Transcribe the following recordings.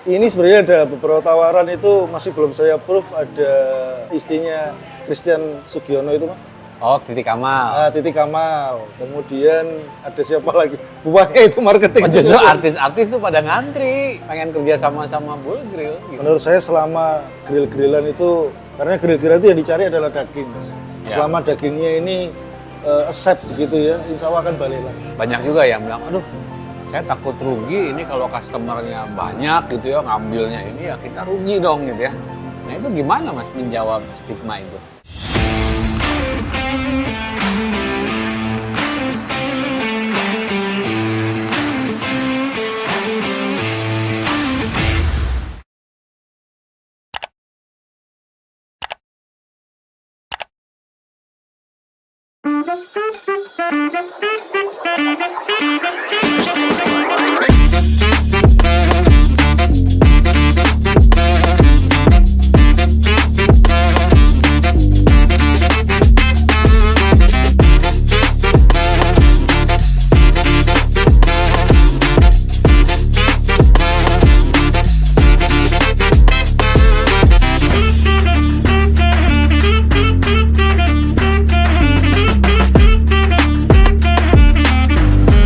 Ini sebenarnya ada beberapa tawaran itu masih belum saya approve. Ada istrinya Christian Sugiono itu, Mas. Oh, Titik Kamal. Ah, Titi Kamal. Kemudian ada siapa lagi? Buahnya itu marketing. Oh, justru artis-artis tuh pada ngantri, pengen kerja sama-sama Bull Grill. Gitu. Menurut saya selama grill-grillan itu, karena grill-grillan itu yang dicari adalah daging. Ya. Selama dagingnya ini accept gitu ya, insya Allah akan balik lagi. Banyak juga yang bilang, aduh, saya takut rugi ini kalau customernya banyak gitu ya, ngambilnya ini ya kita rugi dong gitu ya. Nah itu gimana Mas menjawab stigma itu?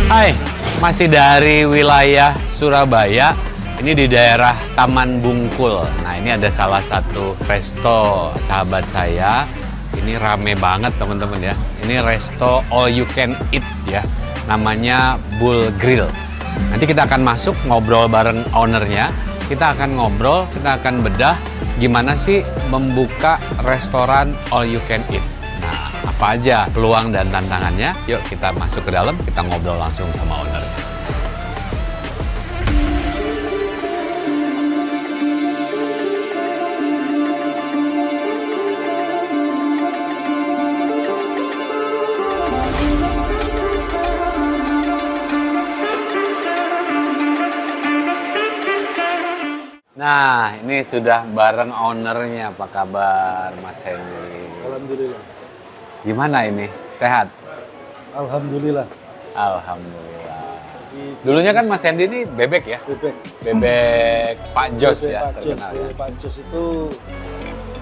Hai, masih dari wilayah Surabaya. Ini di daerah Taman Bungkul. Nah, ini ada salah satu resto sahabat saya. Ini rame banget teman-teman ya. Ini resto all you can eat ya. Namanya Bull Grill. Nanti kita akan masuk ngobrol bareng ownernya. Kita akan ngobrol, kita akan bedah gimana sih membuka restoran all you can eat. Nah, apa aja peluang dan tantangannya? Yuk kita masuk ke dalam, kita ngobrol langsung sama ownernya. Nah, ini sudah bareng ownernya. Apa kabar Mas Hendy? Alhamdulillah. Gimana ini? Sehat? Alhamdulillah. Alhamdulillah. Dulunya kan Mas Hendy ini bebek ya? Bebek. Bebek Pak Jos Bebek ya, Pak Jos. terkenal ya? Bebek Pak Jos itu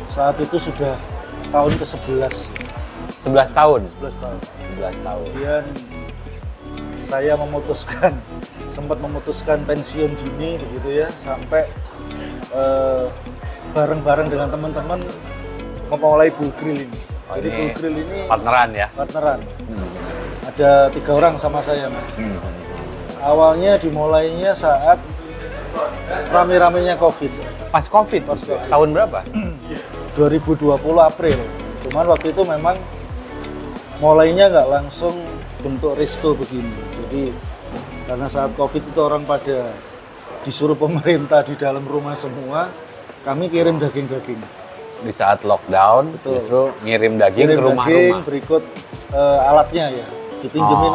saat itu sudah tahun ke-11. 11 tahun? 11 tahun. 11 tahun. Kemudian saya sempat memutuskan pensiun dini begitu ya, sampai bareng-bareng dengan teman-teman memulai Bull Grill ini. Oh, Jadi ini Bull Grill ini partneran ya? partneran. Hmm. Ada 3 orang sama saya, Mas. Hmm. Awalnya dimulainya saat rame-ramenya COVID. Pas COVID? Pas COVID. Tahun berapa? 2020 April. Cuman waktu itu memang mulainya nggak langsung bentuk resto begini. Jadi karena saat COVID itu orang pada disuruh pemerintah di dalam rumah semua, kami kirim daging-daging. Di saat lockdown, Betul. justru ngirim daging Kirim ke daging, rumah-rumah. berikut alatnya ya, dipinjemin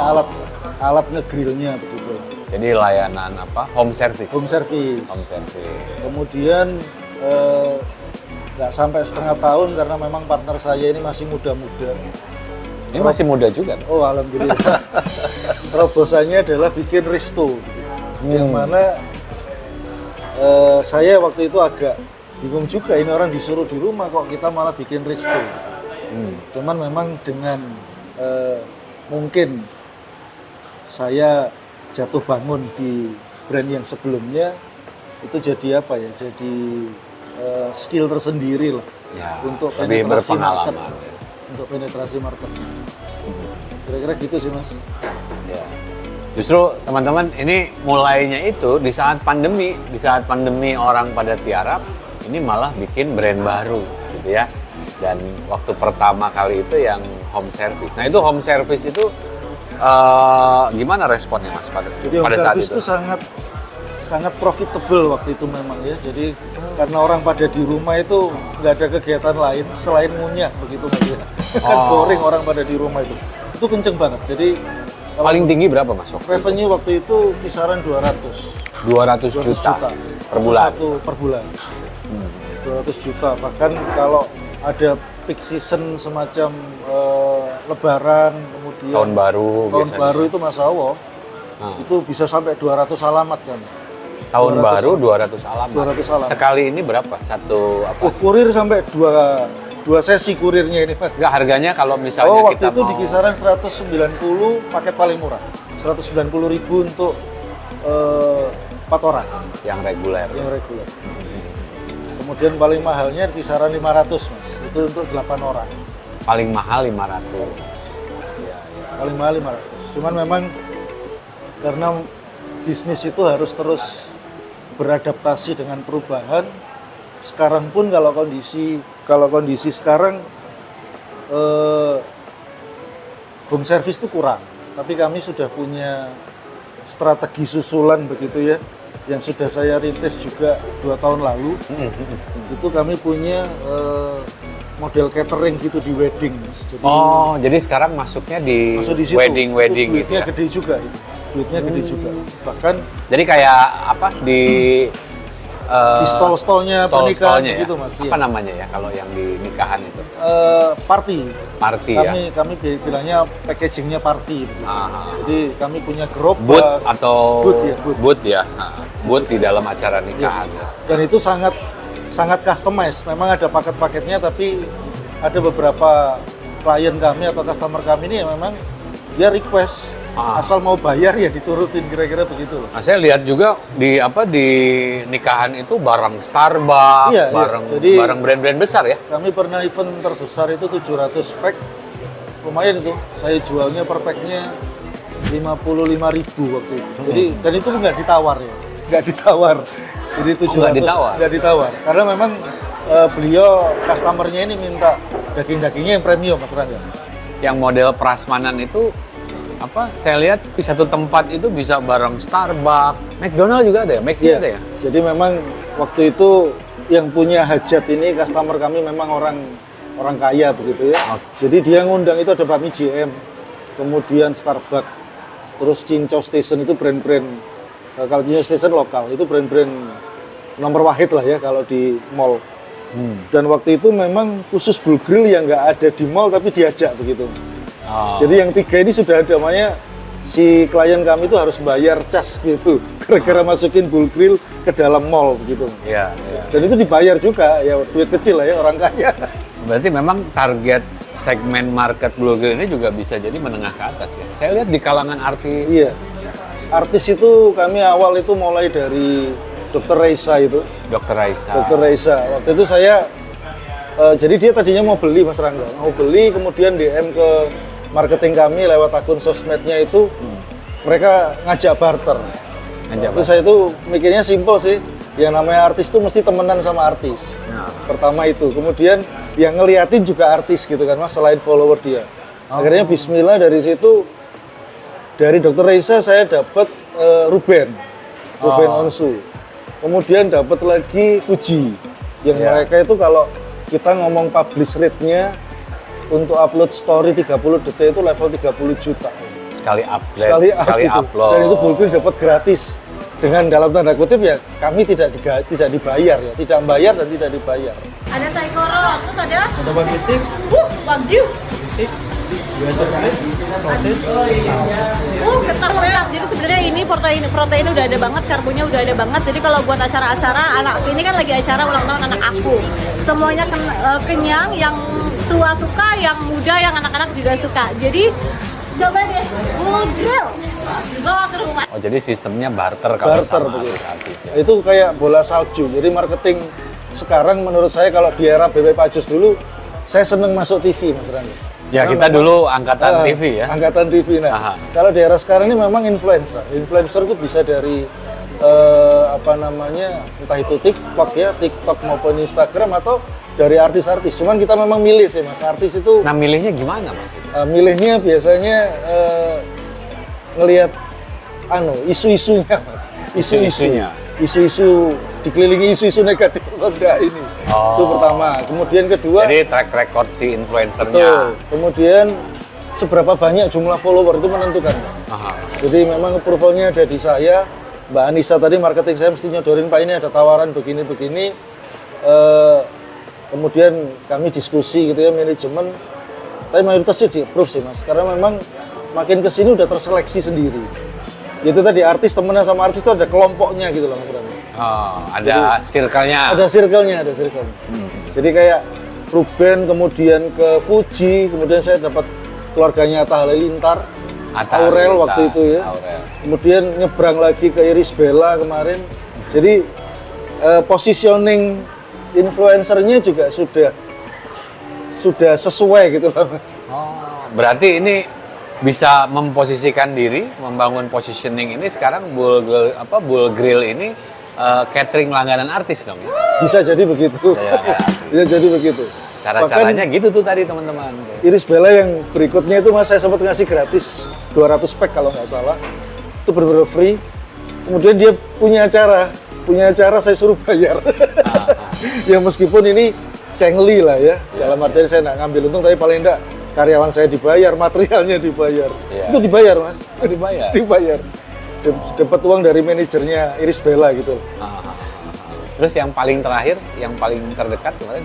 alat ngegrillnya begitu. Jadi layanan apa? Home service. Home service. Home service. Kemudian nggak sampai setengah tahun karena memang partner saya ini masih muda-muda. Ini masih muda juga. Oh, alhamdulillah. Terobosannya adalah bikin resto, yang mana saya waktu itu agak bingung juga, ini orang disuruh di rumah kok kita malah bikin resto. Cuman memang dengan mungkin saya jatuh bangun di brand yang sebelumnya, itu jadi apa ya? Jadi skill tersendiri lah Ya, untuk lebih penetrasi berpengalaman. market. Untuk penetrasi market. Kira-kira gitu sih, Mas. Ya. Justru teman-teman ini mulainya itu di saat pandemi orang pada tiarap, ini malah bikin brand baru gitu ya. Dan waktu pertama kali itu yang home service. Nah itu home service itu gimana responnya Mas pada Jadi saat home service itu? itu sangat profitable waktu itu memang ya. Jadi karena orang pada di rumah itu nggak ada kegiatan lain selain ngunyah begitu aja. Kan boring orang pada di rumah itu. Itu kenceng banget. Jadi kalau Paling tinggi berapa Mas? revenue waktu itu kisaran 200 200 juta per bulan. per bulan. 200 juta. Bahkan kalau ada peak season semacam Lebaran, kemudian Tahun baru tahun biasanya. baru itu Mas Allah, itu bisa sampai 200 alamat kan. Tahun 200 baru alamat. 200 alamat. 200 alamat. Sekali ini berapa? Satu apa? Kurir sampai dua sesi kurirnya ini, Mas. Enggak, harganya kalau misalnya Oh, waktu kita itu mau di kisaran 190 paket paling murah. 190.000 untuk 4 orang yang reguler. yang reguler. Kemudian paling mahalnya di kisaran 500, Mas. Itu untuk 8 orang. Paling mahal 500. Paling mahal 500. Cuman memang karena bisnis itu harus terus beradaptasi dengan perubahan. Sekarang pun kalau kondisi sekarang home service itu kurang. Tapi kami sudah punya strategi susulan begitu ya, yang sudah saya rintis juga 2 tahun lalu. Itu kami punya model catering gitu di wedding, Mas. Jadi, Jadi sekarang masuknya di masuk di situ. wedding Itu gitu duitnya ya. gede juga. Duitnya gede juga. Bahkan Jadi kayak apa di di stall-stallnya pernikahan stall-stallnya ya? gitu, Mas. Apa namanya ya kalau yang di nikahan itu? Party. Party ya. Kami bilangnya packagingnya party. Gitu. Ah. Jadi kami punya gerobak. Booth atau Booth ya, booth. booth ya. Booth di dalam acara nikahan. Iya. Dan itu sangat customized. Memang ada paket-paketnya, tapi ada beberapa klien kami atau customer kami ini yang memang dia request asal mau bayar ya diturutin, kira-kira begitu loh. Nah, saya lihat juga di nikahan itu barang Starbucks, Iya, Jadi, barang brand-brand besar ya. Kami pernah event terbesar itu 700 pack. Lumayan itu. Saya jualnya per packnya 55.000 waktu itu. Jadi dan itu nggak ditawar ya. Nggak ditawar. Jadi 700 nggak ditawar. Karena memang beliau customernya ini minta daging-dagingnya yang premium, Mas Rangga. Yang model prasmanan itu saya lihat di satu tempat itu bisa barang Starbucks, McDonald juga ada ya, McD ada ya. Jadi memang waktu itu yang punya hajat ini customer kami memang orang kaya begitu ya. Jadi dia ngundang itu ada Bami JM, kemudian Starbucks, terus Cinco Station itu brand-brand, kalau Cinco Station lokal itu brand-brand nomor wahid lah ya kalau di mall. Dan waktu itu memang khusus Bull Grill yang nggak ada di mall tapi diajak begitu. Jadi yang 3 ini sudah ada, namanya si klien kami itu harus bayar cas gitu, gara-gara masukin Bull Grill ke dalam mall gitu. Iya. Dan itu dibayar juga, ya duit kecil lah ya orang kaya. Berarti memang target segmen market Bull Grill ini juga bisa jadi menengah ke atas ya. Saya lihat di kalangan artis. Iya, artis itu kami awal itu mulai dari Dr. Raisa itu. Dr. Raisa. Dr. Raisa, waktu itu saya, jadi dia tadinya mau beli, Mas Rangga, mau beli, kemudian DM ke marketing kami lewat akun sosmednya itu, mereka ngajak barter. Terus saya itu mikirnya simpel sih, yang namanya artis itu mesti temenan sama artis. Pertama itu, kemudian yang ngeliatin juga artis gitu kan, Mas, selain follower dia. Akhirnya bismillah dari situ, dari Dr. Raisa saya dapat Ruben Onsu. Kemudian dapat lagi Fuji, yang mereka itu kalau kita ngomong publish rate-nya, untuk upload story 30 detik itu level 30 juta. Sekali upload. Dan itu Bull Grill dapat gratis. Dengan dalam tanda kutip ya, kami tidak dibayar ya, tidak membayar dan tidak dibayar. Ada saikoro, terus ada Wagyu, wagyu. biasa sosis. Ketan merah. Jadi sebenarnya ini protein udah ada banget, karbonya udah ada banget. Jadi kalau buat acara-acara, anak ini kan lagi acara ulang tahun anak aku. Semuanya kenyang, yang tua suka, yang muda, yang anak-anak juga suka. Jadi coba deh, Bull Grill. Bawa ke rumah. Oh, jadi sistemnya barter kalau sama begitu. artis ya. Itu kayak bola salju. Jadi marketing sekarang menurut saya kalau di era BB Pajus dulu, saya seneng masuk TV, Mas Rangga. Ya, kita dulu angkatan TV ya. Angkatan TV. Nah, kalau di era sekarang ini memang influencer. Influencer itu bisa dari entah itu TikTok maupun Instagram atau dari artis-artis. Cuman kita memang milih sih, Mas. Artis itu. Nah, milihnya gimana, Mas? Milihnya biasanya ngelihat isu-isunya, Mas. Isu-isu dikelilingi isu-isu negatif atau enggak ini. Itu pertama. Kemudian kedua. Jadi track record si influencernya. Betul. Kemudian seberapa banyak jumlah follower itu menentukan. Jadi memang approval-nya ada di saya. Mbak Anissa tadi marketing saya mesti nyodorin, Pak, ini ada tawaran begini-begini. Kemudian kami diskusi gitu ya, manajemen. Tapi mayoritas sih di-approve sih, Mas. Karena memang makin kesini udah terseleksi sendiri. itu tadi artis temenan sama artis itu ada kelompoknya gitu loh Mas Rangga. Oh, ada circle-nya. Ada circle-nya. Jadi kayak Ruben, kemudian ke Fuji, kemudian saya dapat keluarganya Atta Halilintar, Aurel waktu itu ya. Aurel. Kemudian nyebrang lagi ke Iris Bella kemarin. Jadi positioning influencernya juga sudah sesuai gitu loh Mas. Oh, berarti ini bisa memposisikan diri, membangun positioning ini sekarang Bull Grill ini catering langganan artis dong ya? Bisa jadi begitu. Bisa jadi begitu. Cara-caranya gitu tuh tadi teman-teman. Iris Bella yang berikutnya itu Mas saya sempat ngasih gratis 200 pack kalau nggak salah. Itu benar-benar free. Kemudian dia punya acara saya suruh bayar. Ya meskipun ini cengli lah ya. Dalam artian saya nggak ngambil untung tapi paling enggak karyawan saya dibayar, materialnya dibayar. Itu dibayar Mas. Dibayar. Dapat uang dari manajernya Iris Bella gitu. Terus yang paling terakhir, yang paling terdekat kemarin?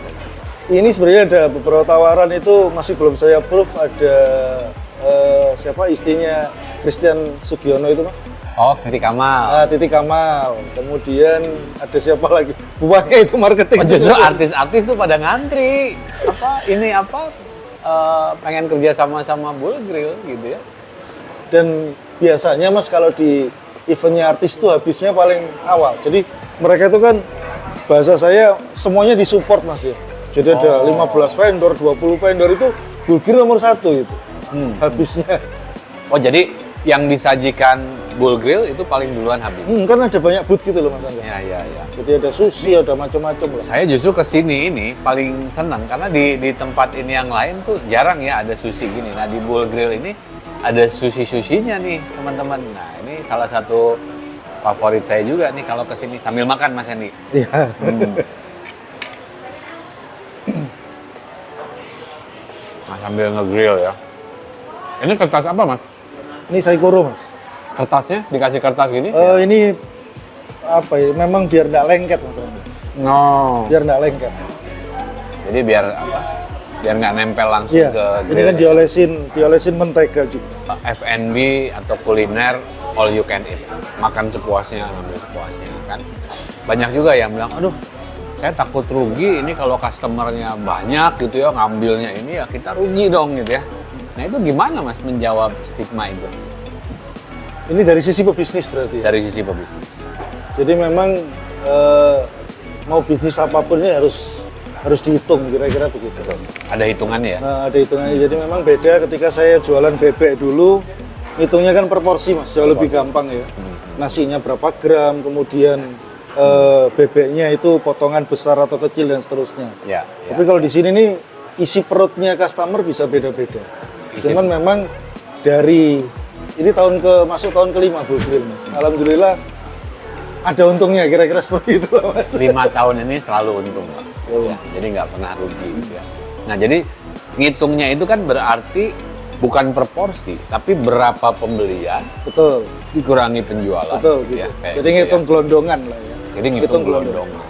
Ini sebenarnya ada beberapa tawaran itu masih belum saya approve. Ada siapa istrinya Christian Sugiono itu Mas? Oh, Titi Kamal. Titi Kamal. Kemudian ada siapa lagi? Buahnya itu marketing. Oh, justru artis-artis tuh pada ngantri. Pengen kerja sama Bull Grill gitu ya. Dan biasanya Mas kalau di eventnya artis tuh habisnya paling awal. Jadi mereka itu kan bahasa saya semuanya disupport Mas ya. Jadi ada 15 vendor, 20 vendor itu Bull Grill nomor 1 itu. Habisnya. Oh, jadi yang disajikan Bull Grill itu paling duluan habis. Kan ada banyak booth gitu loh Mas Angga. Iya. Jadi ada sushi, ada macam-macam lah. Saya justru kesini ini paling senang karena di tempat ini yang lain tuh jarang ya ada sushi gini. Nah di Bull Grill ini ada sushi-sushinya nih teman-teman. Nah ini salah satu favorit saya juga nih kalau kesini sambil makan Mas Hendy. Iya. Nah, sambil nge-grill ya. Ini kertas apa Mas? Ini saikoro Mas. Kertasnya dikasih kertas gini? Ini apa ya? Memang biar nggak lengket Mas Rangga. No. Biar nggak lengket. Jadi biar apa? Biar nggak nempel langsung Iya. ke Ini grill. kan diolesin mentega juga. F&B atau kuliner all you can eat. Makan sepuasnya, ambil sepuasnya kan. Banyak juga yang bilang, aduh saya takut rugi ini kalau customernya banyak gitu ya, ngambilnya ini ya kita rugi dong gitu ya. Nah itu gimana Mas menjawab stigma itu? Ini dari sisi pebisnis berarti ya? Dari sisi pebisnis. Jadi memang mau bisnis apapun ini harus dihitung kira-kira begitu. Ada hitungannya ya? Ada hitungannya. Jadi memang beda ketika saya jualan bebek dulu, hitungnya kan per porsi Mas, jauh lebih gampang ya. Nasinya berapa gram, kemudian bebeknya itu potongan besar atau kecil dan seterusnya. Ya. Tapi kalau di sini nih isi perutnya customer bisa beda-beda. Cuman memang dari ini masuk tahun kelima Bull Grill Mas. Alhamdulillah ada untungnya kira-kira seperti itu lah Mas. 5 tahun ini selalu untung Pak. Ya, jadi nggak pernah rugi gitu ya. Nah jadi ngitungnya itu kan berarti bukan per porsi, tapi berapa pembelian. Betul. Dikurangi penjualan. Betul gitu. Ya, Jadi ngitung gelondongan lah ya. Jadi ngitung gelondongan.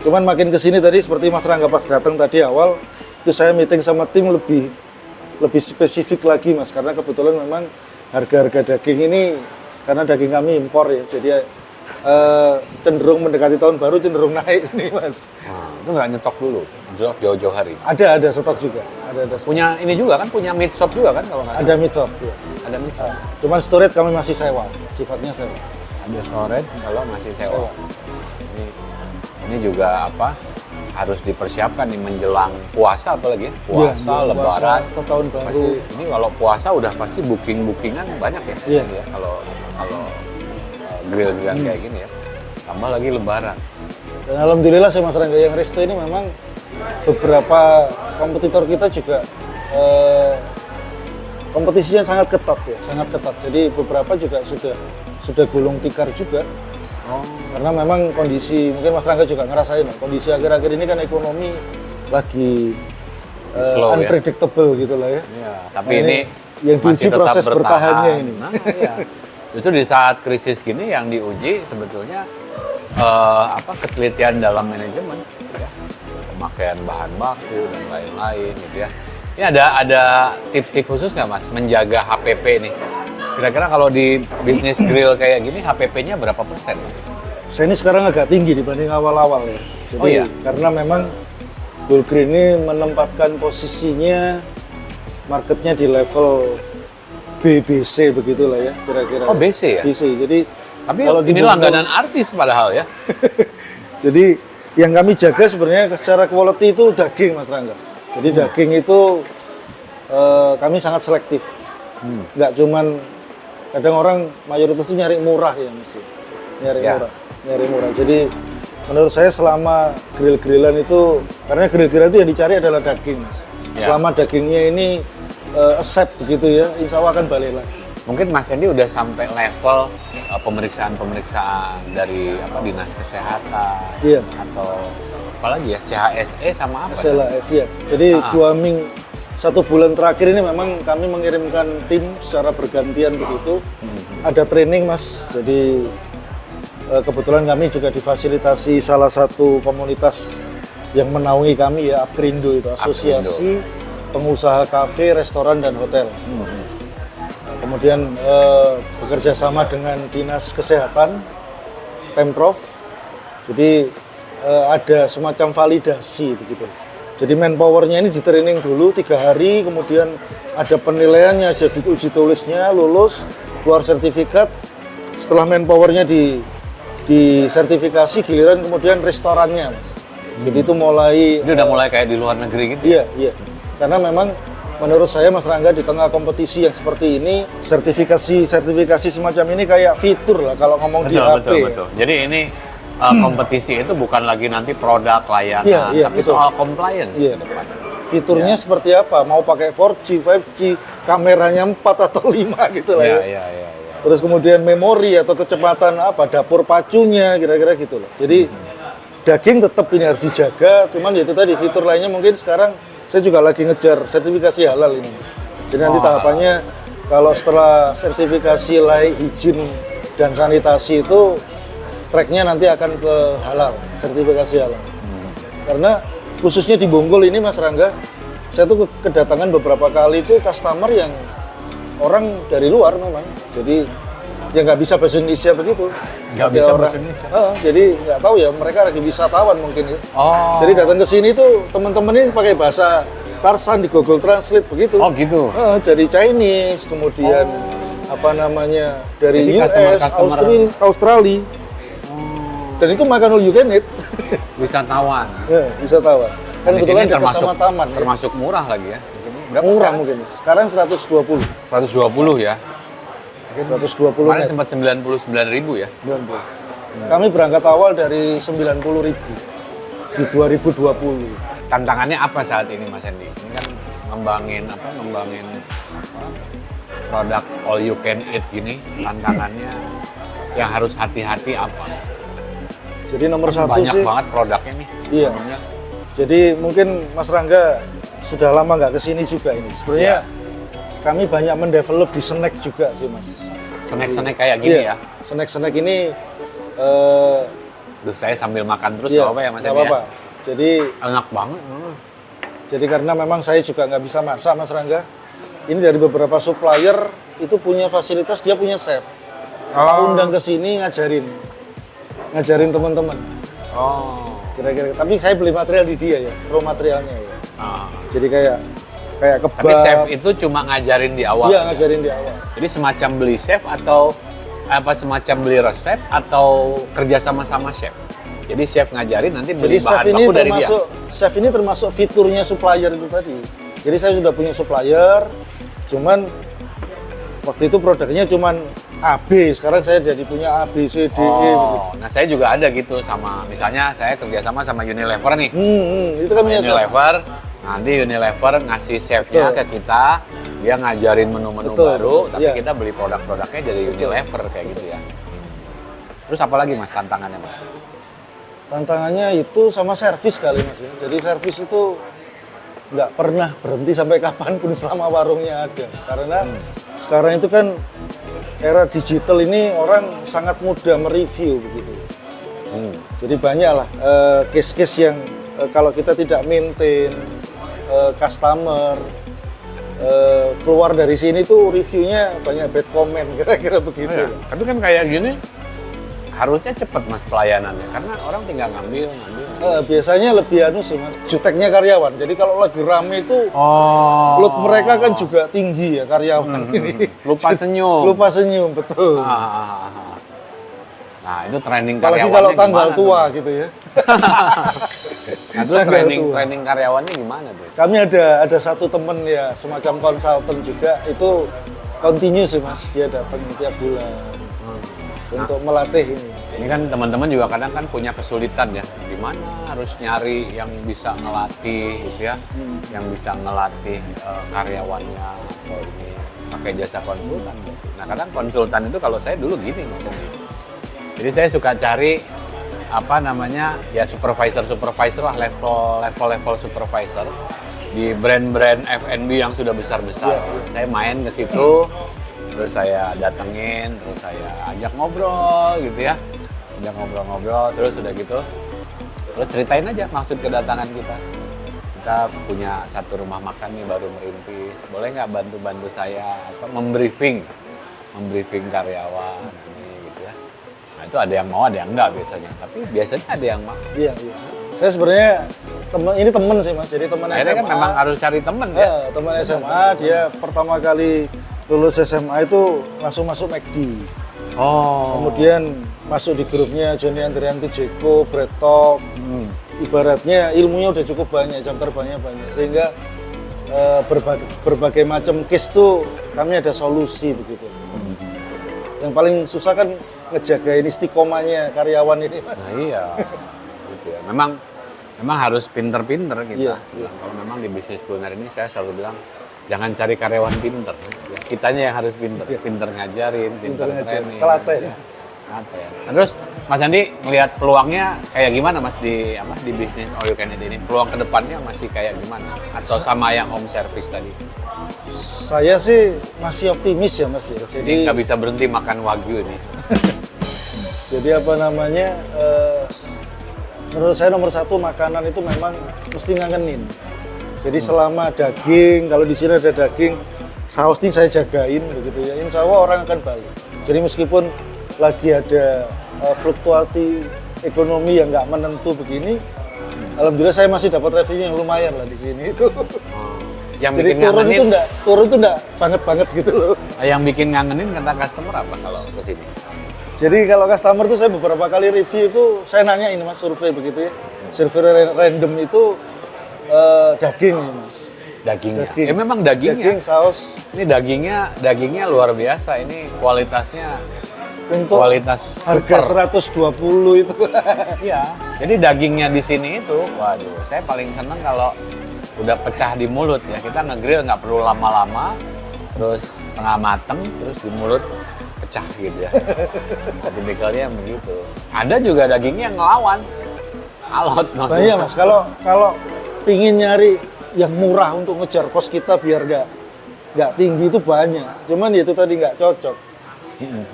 Cuman makin kesini tadi seperti Mas Rangga pas datang tadi awal, itu saya meeting sama tim lebih spesifik lagi Mas, karena kebetulan memang harga-harga daging ini karena daging kami impor ya, jadi cenderung mendekati tahun baru cenderung naik nih Mas. Nah, itu nggak nyetok dulu, jauh-jauh hari. Ada stok juga, ada stok. Punya ini juga kan, punya meat shop juga kan kalau nggak salah? Ada meat shop ya. Ada meat shop. Cuman storage kami masih sewa, sifatnya sewa. Ada storage kalau masih sewa. Ini juga apa? Harus dipersiapkan nih menjelang puasa apalagi ya? Puasa, Lebaran, atau tahun baru. Pasti, ini kalau puasa udah pasti bookingan banyak ya. Iya. Ya, kalau grill-grillan kayak gini ya. Tambah lagi Lebaran. Dan alhamdulillah saya Mas Rangga yang resto ini memang beberapa kompetitor kita juga kompetisinya sangat ketat ya, sangat ketat. Jadi beberapa juga sudah gulung tikar juga. Karena memang kondisi, mungkin Mas Rangga juga ngerasain, kondisi akhir-akhir ini kan ekonomi lagi slow, unpredictable gitu lah ya. Iya, tapi Nah, ini yang masih diuji tetap proses bertahannya ini. Nah, iya. Justru di saat krisis gini yang diuji sebetulnya ketelitian dalam manajemen, ya. Pemakaian bahan baku dan lain-lain gitu ya. Ini ada tips-tips khusus nggak Mas menjaga HPP nih? Kira-kira kalau di bisnis grill kayak gini HPP-nya berapa persen, Mas? Saya ini sekarang agak tinggi dibanding awal-awal ya. Jadi Oh, iya? karena memang Bull Grill ini menempatkan posisinya marketnya di level BBC begitulah ya kira-kira. Oh, BC ya? BC. Jadi Tapi kalau di ini Bungkul- langganan artis padahal ya. Jadi yang kami jaga sebenarnya secara quality itu daging, Mas Rangga. Jadi daging itu kami sangat selektif. Nggak cuman kadang orang mayoritas itu nyari murah ya mesti. Nyari Ya. murah. Jadi menurut saya selama grill-grillan itu karena grill-grillan itu yang dicari adalah daging, Mas. Ya. Selama dagingnya ini accept begitu ya, insya Allah akan balik lagi. Mungkin Mas Hendy udah sampai level pemeriksaan-pemeriksaan dari dinas kesehatan Iya. atau apalagi ya CHSE sama apa? SLAS ya. Jadi Ah. 2 minggu 1 bulan terakhir ini memang kami mengirimkan tim secara bergantian begitu. Ada training, Mas. Jadi kebetulan kami juga difasilitasi salah satu komunitas yang menaungi kami ya, Apkrindo itu, Asosiasi Pengusaha Kafe, Restoran dan Hotel. Kemudian bekerja sama dengan Dinas Kesehatan, Pemprov. Jadi ada semacam validasi begitu. Jadi manpowernya ini di training dulu 3 hari, kemudian ada penilaiannya, jadi uji tulisnya, lulus, keluar sertifikat. Setelah manpowernya di sertifikasi, giliran kemudian restorannya, Mas. Jadi itu mulai Ini udah mulai kayak di luar negeri gitu. Iya. Karena memang menurut saya Mas Rangga di tengah kompetisi yang seperti ini, sertifikasi semacam ini kayak fitur lah kalau ngomong di HP. Betul. Jadi ini kompetisi itu bukan lagi nanti produk layanan, Iya, tapi betul. soal compliance Iya. ke depan. Fiturnya seperti apa? Mau pakai 4G, 5G, kameranya 4 atau 5 gitu lah ya. Iya. Terus kemudian memori atau kecepatan dapur pacunya, kira-kira gitu loh. Jadi daging tetap ini harus dijaga, cuman ya itu tadi fitur lainnya mungkin sekarang saya juga lagi ngejar sertifikasi halal ini. Jadi nanti tahapannya kalau setelah sertifikasi layak izin dan sanitasi itu tracknya nanti akan ke halal, sertifikasi halal. Karena khususnya di Bungkul ini Mas Rangga, saya tuh kedatangan beberapa kali itu customer yang orang dari luar memang. Jadi ya nggak bisa bahasa Indonesia begitu. Nggak Ada bisa orang- bahasa Indonesia? Jadi nggak tahu ya, mereka lagi wisatawan mungkin ya. Oh. Jadi datang ke sini tuh teman-teman ini pakai bahasa Tarsan di Google Translate begitu. Oh gitu. Dari Chinese, kemudian dari Jadi US, customer- Australia. Dan itu makan all you can eat. Wisatawan. Wisatawan. Kan Di kebetulan sini dekat sama taman. Ya. termasuk murah lagi ya. Di sini berapa Murah sekarang? mungkin. Sekarang 120. 120 ya. 120 Kemarin net. sempat 99.000 ya. 90. Kami berangkat awal dari 90.000 di 2020. Tantangannya apa saat ini Mas Hendy? Ini kan ngembangin produk all you can eat gini. Tantangannya yang harus hati-hati apa? Jadi nomor satu Banyak sih. banget produknya nih. Iya. Namanya. Jadi mungkin Mas Rangga sudah lama nggak kesini juga ini. Sebenarnya kami banyak mendevelop di snack juga sih Mas. Snack-snack kayak gini Iya, ya. Snack-snack ini Duh, saya sambil makan terus iya, nggak apa ya Mas nggak Hendy apa-apa. ya? Jadi Enak banget. karena memang saya juga nggak bisa masak Mas Rangga. Ini dari beberapa supplier itu punya fasilitas, dia punya chef. Tak undang ke sini ngajarin teman-teman. Oh. Kira-kira. Tapi saya beli material di dia ya, raw materialnya ya. Ah. Jadi kayak kebab. Tapi chef itu cuma ngajarin di awal. Iya, ngajarin di awal. Jadi semacam beli chef atau semacam beli resep atau kerja sama chef. Jadi chef ngajarin nanti Jadi beli chef bahan ini baku dari dia. chef ini termasuk fiturnya supplier itu tadi. Jadi saya sudah punya supplier, cuman waktu itu produknya cuman AB, sekarang saya jadi punya A, B, C, D, E. Gitu. Oh, nah saya juga ada gitu sama, misalnya saya kerjasama sama Unilever nih. Itu kan punya chef. Unilever, nanti Unilever ngasih chefnya Betul. ke kita, dia ngajarin menu-menu Betul, baru, betul. tapi Iya. kita beli produk-produknya dari Unilever kayak gitu ya. Terus apa lagi Mas tantangannya Mas? Tantangannya itu sama servis kali Mas ya. Jadi servis itu nggak pernah berhenti sampai kapanpun selama warungnya ada. Karena sekarang itu kan era digital ini orang sangat mudah mereview begitu. Jadi banyak lah case-case yang kalau kita tidak maintain customer keluar dari sini tuh reviewnya banyak bad comment, kira-kira begitu. Ya. Tapi kan kayak gini harusnya cepet mas pelayanannya, karena orang tinggal ngambil. Biasanya lebih anu sih mas, juteknya karyawan. Jadi kalau lagi rame itu load mereka kan juga tinggi ya karyawan ini. Lupa senyum. Lupa senyum, betul. Nah itu training Apalagi karyawannya kalau tanggal gimana tua tuh? gitu ya. Nah itu training karyawannya gimana tuh? Kami ada satu temen ya, semacam konsultan juga, itu continue sih mas, dia datang tiap bulan untuk melatih ini. Ini kan teman-teman juga kadang kan punya kesulitan ya, gimana harus nyari yang bisa ngelatih gitu ya, yang bisa ngelatih karyawannya atau ini pakai jasa konsultan gitu. Nah kadang konsultan itu kalau saya dulu gini mas, jadi saya suka cari apa namanya ya supervisor lah, level supervisor di brand-brand F&B yang sudah besar-besar. Saya main ke situ, terus saya datengin, terus saya ajak ngobrol gitu ya, ajak ngobrol-ngobrol, terus udah gitu, terus ceritain aja maksud kedatangan kita. Kita punya satu rumah makan nih baru merintis, boleh nggak bantu saya apa membriefing karyawan ini gitu ya. Nah itu ada yang mau, ada yang enggak biasanya, tapi biasanya ada yang mau. Iya. Saya sebenarnya ini temen sih mas, jadi teman SMA. Kan memang harus cari temen ya. Teman SMA, dia pertama kali lulus SMA itu langsung masuk McD. Kemudian masuk di grupnya Johnny Andrianto, Jeko, Bread Talk. Ibaratnya ilmunya udah cukup banyak, jam terbangnya banyak, sehingga berbagai macam case tuh kami ada solusi begitu. Yang paling susah kan ngejagain istiqomahnya karyawan ini. Nah iya, gitu ya. Memang harus pinter-pinter kita. Iya. Kalau memang di bisnis kuliner ini saya selalu bilang jangan cari karyawan pinter, ya. Kitanya yang harus pinter, pinter ngajarin, pinter training. Telaten. Ya. Terus Mas Andi ngelihat peluangnya kayak gimana mas di bisnis all you can eat ini? Peluang kedepannya masih kayak gimana? Atau sama yang home service tadi? Saya sih masih optimis ya mas ya. Jadi nggak bisa berhenti makan wagyu nih. Jadi apa namanya? Menurut saya nomor satu makanan itu memang mesti ngangenin. Jadi selama daging, kalau di sini ada daging, saus ini saya jagain begitu ya. Insya Allah orang akan balik. Jadi meskipun lagi ada fluktuasi ekonomi yang nggak menentu begini, alhamdulillah saya masih dapat revenue yang lumayan lah di sini itu. Yang jadi bikin ngangenin, turun itu enggak banget gitu loh. Yang bikin ngangenin kata customer apa kalau ke sini? Jadi kalau customer tuh saya beberapa kali review itu saya nanya ini mas, survei begitu ya. Survei random itu daging ya mas. Dagingnya. Ya memang dagingnya. Daging, saus. Ini dagingnya luar biasa. Ini kualitasnya untuk kualitas harga super. 120 itu. Iya. Jadi dagingnya di sini itu, waduh, saya paling seneng kalau udah pecah di mulut ya. Kita ngegrill nggak perlu lama-lama, terus setengah mateng, terus di mulut pecah gitu ya. Tipikalnya begitu. Ada juga dagingnya yang ngelawan, alot maksudnya. Nah, iya mas, kalau pingin nyari yang murah untuk ngejar kos kita biar nggak tinggi itu banyak. Cuman itu tadi nggak cocok.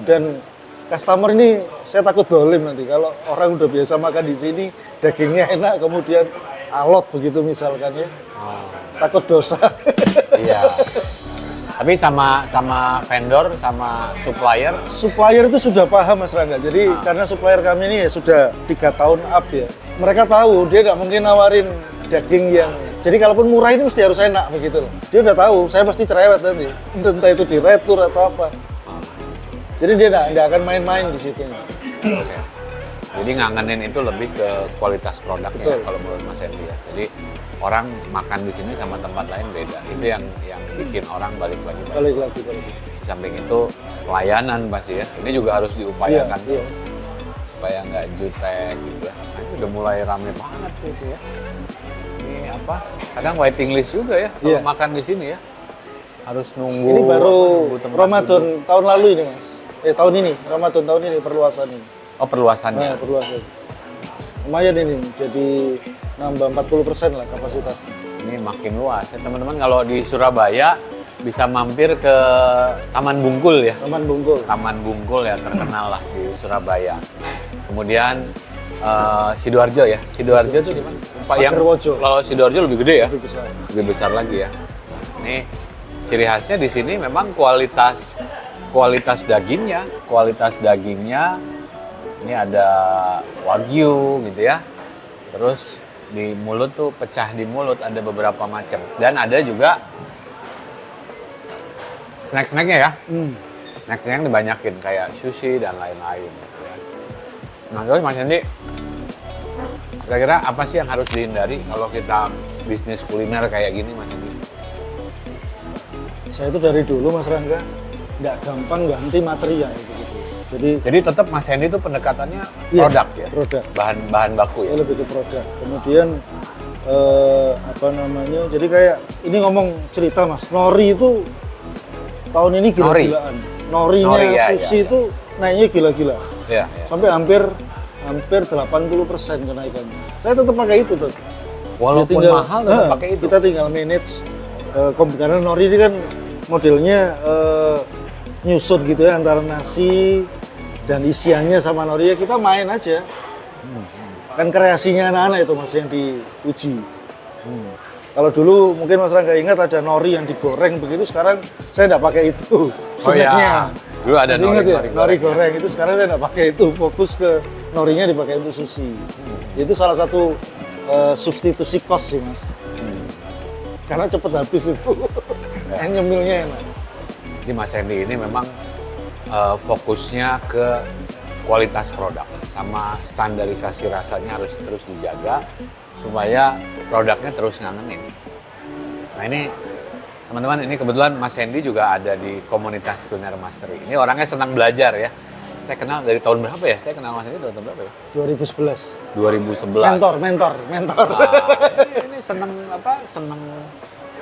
Dan customer ini saya takut dolim nanti kalau orang udah biasa makan di sini dagingnya enak kemudian alot begitu misalkan ya. Takut dosa. Iya. Tapi sama vendor, sama supplier itu sudah paham Mas Rangga. Jadi karena supplier kami ini ya sudah 3 tahun up ya. Mereka tahu dia nggak mungkin nawarin daging yang. Jadi kalaupun murah ini mesti harus enak begitu loh. Dia udah tahu, saya pasti cerewet nanti. Entah itu di retur atau apa. Jadi dia nggak akan main-main di situ. Oke. Jadi ngangenin itu lebih ke kualitas produknya ya, kalau menurut Mas Hendy ya. Jadi orang makan di sini sama tempat lain beda. Itu yang bikin orang balik lagi. Di samping itu pelayanan pasti ya. Ini juga harus diupayakan tuh, supaya nggak jutek gitu ya. Nah, ini udah mulai rame banget gitu ya. Ini apa? Kadang waiting list juga ya kalau makan di sini ya. Harus nunggu. Ini baru Ramadan tahun lalu ini Mas. Tahun ini, Ramadan tahun ini perluasan ini. Oh perluasannya? Nah, perluasan. Lumayan ini, jadi nambah 40% lah kapasitasnya. Ini makin luas ya teman-teman. Kalau di Surabaya bisa mampir ke Taman Bungkul ya. Taman Bungkul. Taman Bungkul ya terkenal lah di Surabaya. Kemudian Sidoarjo ya. Sidoarjo itu di mana? Pagerwojo. Kalau Sidoarjo lebih gede ya? Lebih besar. Lebih besar lagi ya. Ini ciri khasnya di sini memang kualitas dagingnya. Kualitas dagingnya ini ada wagyu gitu ya. Terus di mulut tuh pecah di mulut ada beberapa macam. Dan ada juga snack-snacknya ya. Snack-snack dibanyakin kayak sushi dan lain-lain gitu ya. Nah terus Mas Hendy, kira-kira apa sih yang harus dihindari kalau kita bisnis kuliner kayak gini Mas Hendy? Saya itu dari dulu Mas Rangga nggak gampang ganti material gitu. Jadi tetap Mas Hendy itu pendekatannya iya, produk ya? Produk. Bahan baku ya? Lebih ke produk. Kemudian apa namanya? Jadi kayak ini ngomong cerita Mas, nori itu tahun ini gila-gilaan. Norinya Nori, ya, sushi ya. itu naiknya gila-gila. Iya. Sampai hampir 80% kenaikannya. Saya tetap pakai itu tuh. Walaupun Ya, mahal tetap pakai itu. Kita tinggal manage karena nori ini kan modelnya nyusut gitu ya antara nasi dan isiannya sama nori ya kita main aja. Kan kreasinya anak-anak itu Mas yang diuji. Kalau dulu mungkin Mas Rangga ingat ada nori yang digoreng begitu, sekarang saya nggak pakai itu. Oh ya, dulu ada Masih ingat ya? nori Nori goreng itu sekarang saya nggak pakai itu, fokus ke norinya dipakai untuk sushi. Itu salah satu substitusi kos sih Mas. Karena cepet habis itu, nyemilnya enak. Di Mas Hendy ini memang fokusnya ke kualitas produk sama standarisasi rasanya harus terus dijaga supaya produknya terus ngangenin. Nah ini teman-teman, ini kebetulan Mas Hendy juga ada di komunitas Kuliner Mastery. Ini orangnya senang belajar ya. Saya kenal dari tahun berapa ya? Saya kenal Mas Hendy dari tahun berapa ya? 2011. 2011. Mentor. Nah, ini seneng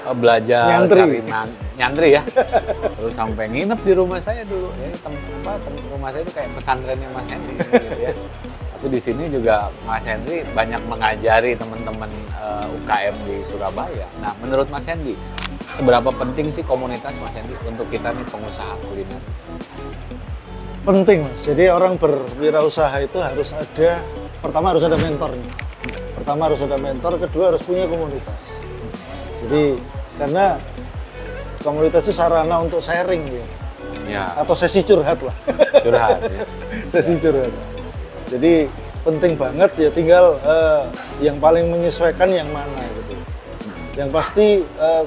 belajar, Nyantri. cari nyantri ya. Terus sampai nginep di rumah saya dulu. Jadi rumah saya itu kayak pesantrennya Mas Hendy gitu ya. Tapi di sini juga Mas Hendy banyak mengajari teman-teman UKM di Surabaya. Nah, menurut Mas Hendy, seberapa penting sih komunitas Mas Hendy untuk kita nih pengusaha kuliner? Penting Mas, jadi orang berwirausaha itu pertama harus ada mentornya. Pertama harus ada mentor, kedua harus punya komunitas. Jadi karena komunitas itu sarana untuk sharing ya. Ya. Atau sesi curhat lah. Curhat ya. Sesi curhat. Jadi penting banget ya, tinggal yang paling menyesuaikan yang mana gitu. Yang pasti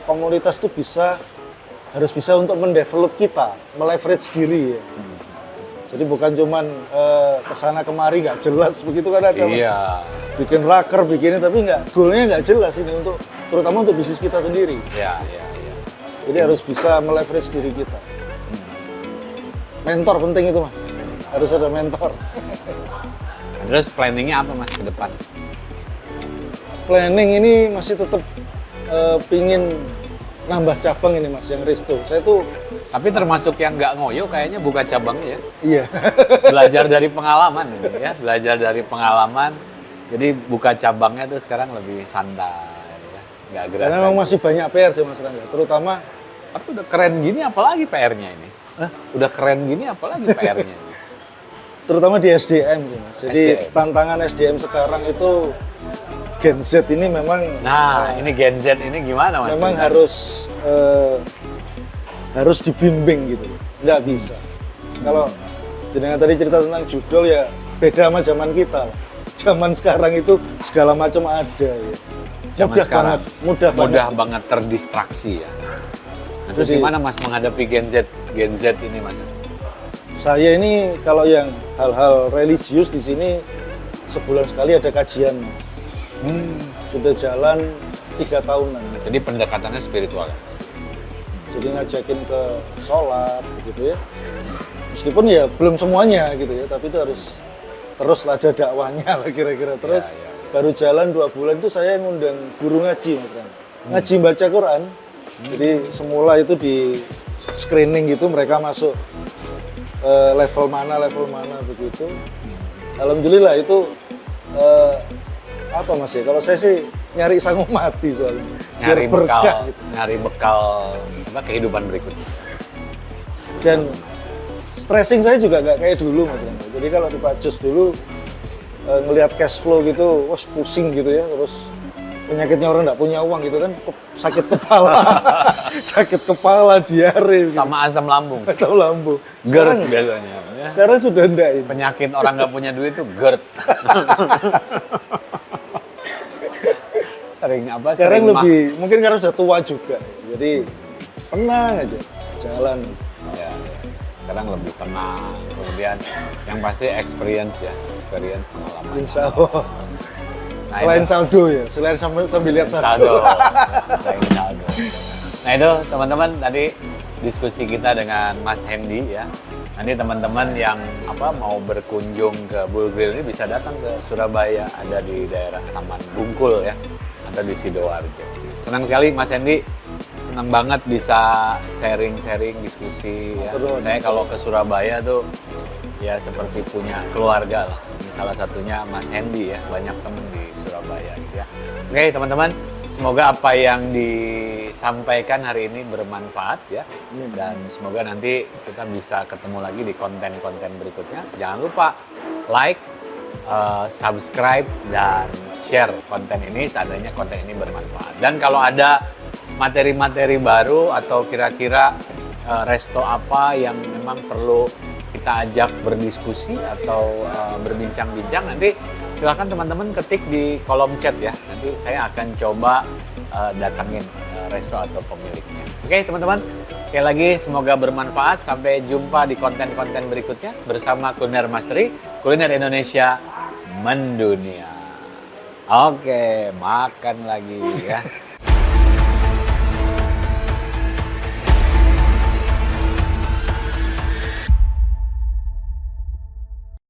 komunitas itu harus bisa untuk mendevelop kita, meleverage diri ya. Jadi bukan cuman kesana kemari nggak jelas begitu kan ada. Iya. Bikin raker, bikinnya tapi goalnya nggak jelas ini terutama untuk bisnis kita sendiri. Iya. Jadi harus bisa meleverage diri kita. Mentor penting itu Mas, harus ada mentor. Terus planningnya apa Mas ke depan? Planning ini masih tetap pingin nambah cabang ini Mas, yang resto. Saya tuh Tapi termasuk yang nggak ngoyo kayaknya buka cabang ya. iya. Belajar dari pengalaman ini ya, belajar dari pengalaman. Jadi buka cabangnya tuh sekarang lebih santai ya, nggak gerasa. Karena memang masih banyak PR sih Mas Rangga, terutama Tapi udah keren gini apalagi PR-nya ini? Hah? Udah keren gini apalagi PR-nya ini? terutama di SDM sih Mas. Jadi SDM. tantangan SDM sekarang itu Gen Z ini memang Ini Gen Z ini gimana Mas? memang harus dibimbing gitu, nggak bisa. Kalau dengan tadi cerita tentang judul ya beda sama zaman kita. Zaman sekarang itu segala macam ada ya. Zaman sekarang Mudah banget terdistraksi ya. Nah, terus Jadi- gimana Mas menghadapi Gen Z ini Mas? Saya ini kalau yang hal-hal religius di sini sebulan sekali ada kajian Mas. Sudah jalan 3 tahunan. Jadi pendekatannya spiritual. Jadi ngajakin ke sholat gitu ya. Meskipun ya belum semuanya gitu ya, tapi itu harus terus ada dakwahnya lah kira-kira. Terus Ya. baru jalan 2 bulan itu saya ngundang guru ngaji Mas Ran. Ngaji baca Quran. Jadi semula itu di screening gitu mereka masuk level mana begitu. Alhamdulillah itu apa Mas ya? Kalau saya sih nyari sanggup mati soalnya. Biar berkah gitu. nyari bekal kehidupan berikutnya. Dan stressing saya juga nggak kayak dulu Mas Rangga. Jadi kalau di Pacus dulu ngelihat cash flow gitu, wah pusing gitu ya. Terus penyakitnya orang nggak punya uang gitu kan, sakit kepala, sakit kepala, diare, gitu. Sama asam lambung. asam lambung. GERD biasanya. Ya. Sekarang sudah enggak ini. Penyakit orang nggak punya duit itu GERD. Sering apa? Sekarang sering lebih, mungkin karena sudah tua juga, jadi tenang aja, jalan. Ya, sekarang lebih tenang. Kemudian yang pasti experience pengalaman. Insya Allah. Nah, Selain itu- saldo ya, selain sambil lihat saldo. saldo. Selain saldo. Nah itu teman-teman tadi diskusi kita dengan Mas Hendy ya. Nanti teman-teman yang mau berkunjung ke Bull Grill ini bisa datang ke Surabaya, ada di daerah Taman Bungkul ya, atau di Sidoarjo. Senang sekali Mas Hendy, senang banget bisa sharing-sharing diskusi ya. Betul. Saya kalau ke Surabaya tuh ya seperti punya keluarga lah. Ini salah satunya Mas Hendy ya, banyak temen di Surabaya gitu ya. Oke teman-teman, semoga apa yang disampaikan hari ini bermanfaat ya. Dan semoga nanti kita bisa ketemu lagi di konten-konten berikutnya. Jangan lupa like, subscribe, dan share konten ini seandainya konten ini bermanfaat. Dan kalau ada materi-materi baru atau kira-kira resto apa yang memang perlu kita ajak berdiskusi atau berbincang-bincang, nanti silakan teman-teman ketik di kolom chat ya. Nanti saya akan coba datangin resto atau pemiliknya. Oke teman-teman, sekali lagi semoga bermanfaat. Sampai jumpa di konten-konten berikutnya bersama Kuliner Mastery, kuliner Indonesia mendunia. Oke, makan lagi ya.